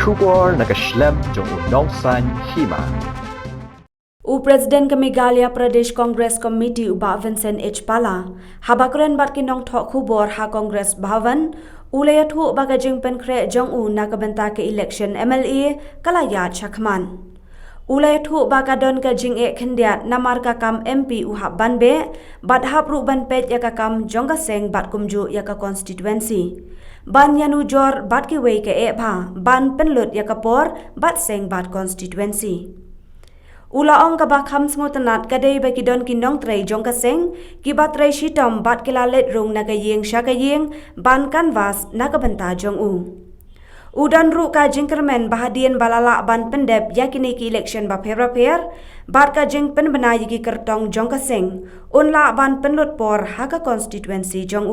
Shubor nakaslem jong unongsan hima. Presiden ke Meghalaya Pradesh Congress Committee uba Vincent H. Pala, habakren bat kinong thok khubor ha Congress Bhavan, ulayat hu bagajing penkre jong nakabenta ke election MLA Kalaya Chakman. Ulayat hu bagadon ka jing khendiat namar ka kam MP uhab banbe, bat hab ru ban pet ya ka kam jongga seng bat kumju ya ka constituency. Ban yanu jor bat ki wei ke bha, ban penlut ya ka por bat seng bat constituency. Ula ong ka bakham smutanat kadai baki don kinong tray jong ka seng ki batray shitom bat kilalet rung nagayeng syakayeng ban kanvas nakabenta jong udan ru ka jingkermen bahadian balala ban pendep yakini ki election ba per bat ka jing pen benai ki kertong jong ka seng unla ban penlut por haka constituency jong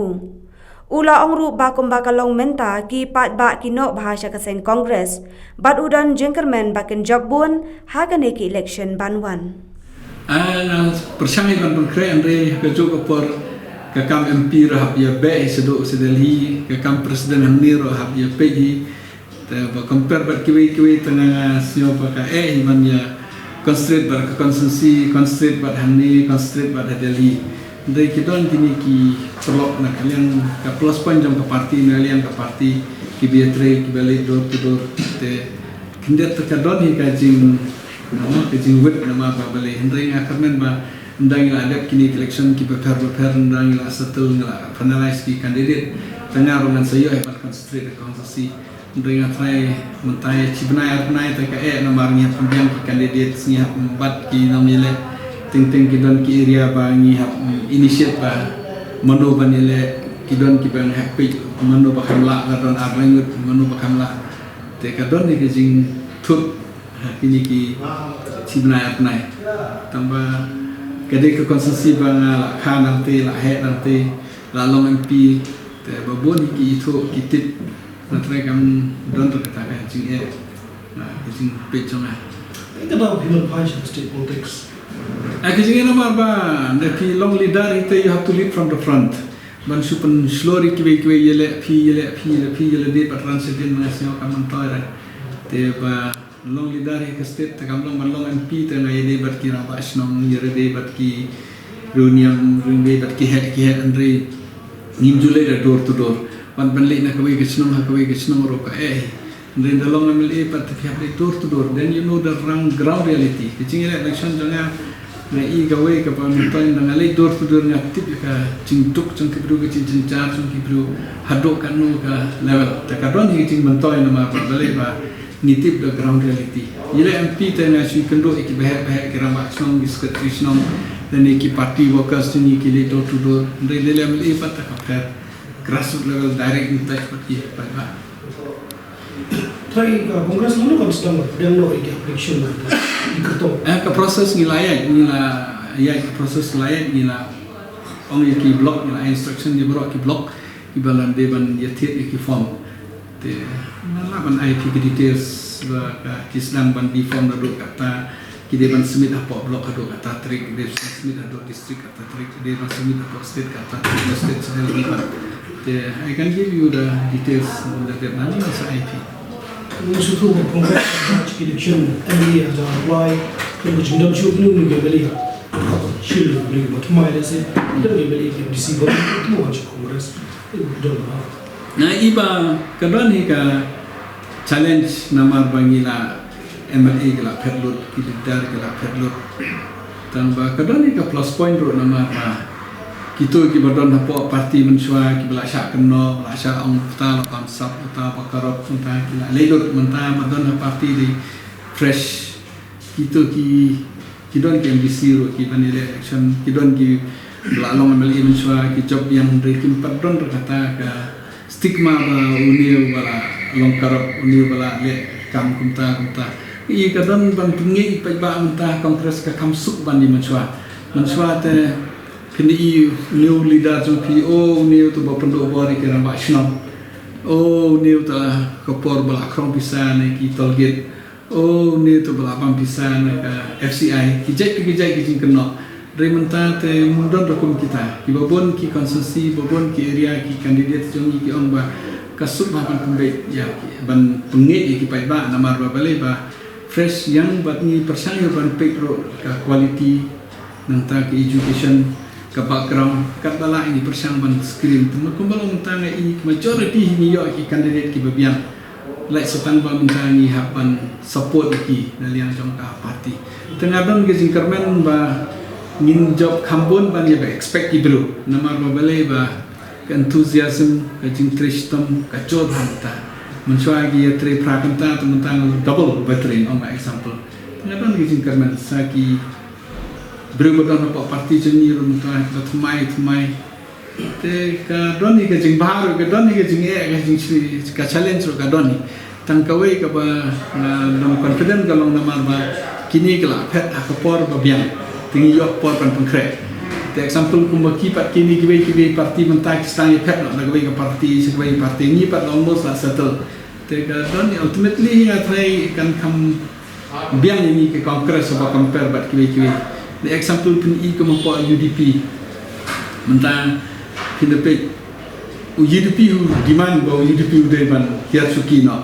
Ula ong ru bakum bakalong menta ki pat ba kino bahasa kaseng Congress, bat udan jengkermen bakin job bun hagane ki election banwan. Persyangin ban pengkre Andre kejuk kapor kakam MP rahap ya be seduk sedeli kakam presiden hangni rahap ya pegi ba compare bat kiwi tengah sio pa ka iman ya constraint bar ka konsensi constraint bat hangni constraint bat hadeli. Dari kita kini ki perlu nak kalian ke plus point jam ke parti kalian ke parti ki biatre ki balik door to door te kindet terkadon hi kajing nama kajing wet nama apa balik hendai akarmen ba hendai la ada kini election ki beper hendai la settle ngala finalize ki candidate tengah roman sayo hebat concentrate konsensi hendai try mentai cibnai arnai te ka nama ngiap pembiang ki candidate ngiap empat ki namile ting kidon ki area ba ngiap initiate ba mano banile kidon ki bang happy mano ba kamla gadon arlangut mano ba kamla te kadon ni jing thut kini ki cibnai apnai tamba kade ke konsensi ba la kha nanti la he nanti la long MP te babon ki itu kitip natre kam don to kata ka jing jing pechonga think about human rights in state politics. Kajing nama ba, the long leader itu you have to lead from the front. Ban supen slowly kiwe yele yele de patran sedin mengasih kaman toira. Te ba long leader ke state te kamlong ban long MP te ngai de bat ki raba snong yere de bat ki runiam ring bat ki het andre nimjule de door to door. Ban le na kawe ke snong ro ka then the long MLA but if you have door to door then you know the ground reality. Kajing election jangan na gawe ka pamintoy na ngalay door to door nga tip ka cingtuk cingkibru ka cincar cingkibru hadok kanu ka level takadon hi mantoy na mapabali ba nitip the ground reality yele MP ta na si kendo iki bahek kirama song discussion then iki party workers ni ki door to door ndai lele MLA pat ka grassroots level direct touch pati ba Try Congress lalu kan sedang yang no election diketok. Ke proses ngilayan proses ngilayan ngila ong ki block ngila instruction di bawah ki block ibalan deban yatit ki form te nala ban IP details ba ki sedang ban di form dadu kata ki deban submit apa block dadu kata trick de submit dadu district kata trick deban submit apa state kata state sel te I can give you the details that nani sa IP. Musuh tu Congress election MLA ada apply kalau jendam show ni ni beli shield beli macam mana sih dia beli DC baru tu macam Congress dah. Nah iba kadang ni ka challenge nama bangila MLA kala perlut kidar kala perlut tambah kadang ni ka plus point ro nama kita ki badon hapo parti mensua ki bela syak keno bela syak ong ta konsep ta pakarop ta ki lelut menta badon parti di fresh kita ki don ki MBC ro ki panel election ki don ki bela long MLA mensua ki job yang rekim padon kata ka stigma ba uniu bala long karop uniu bala le kam kumta i kadon ban pingi pa ba menta kongres ka kamsuk ban di mensua te kini new leader jom PO new tu bapendo bari kira mbak snong new ta kapor bala krong bisa ne ki tolgate new tu bala pam bisa ne ka FCI kijai kijing kena rementa te mundon dokum kita ki babon ki konsensi babon ki area ki kandidat jom ki on ba kasut ban pembek ya ban pengit ki pai ba namar ba bale ba fresh yang bat ni persang ban pekro ka quality nang ta ke education ka background kat bala ini persang ban screen temen kumbalong tanga i majority ni yo ki candidate ki babian like setang ba mentani hapan support ki dalian jong ka party tengah don ke jingkermen ba ngin job kambon ban ya expect ki bro namar ba bale ba enthusiasm ka jing tristom ka job hanta mensuagi ya tre prakanta temen double veteran on my example tengah don ke jingkermen saki berubah apa parti jenis rumah thmai te ka doni ka jing baru ka doni ka jing ka jing ka challenge ka doni tangkawe ka ba long confident ka long namar ba kini kala phet ka por ba biang tingi yok por pan pangkre te example kumba ki pat kini kiwe parti mentak stang phet no na ka parti sekwe parti ni pat almost la settle te ka doni ultimately ya trai kan kam biang ini ke kongres ba compare bat kiwe the example pun i ko mo UDP mentang kinepek UDP demand ba UDP udah ban hiat suki no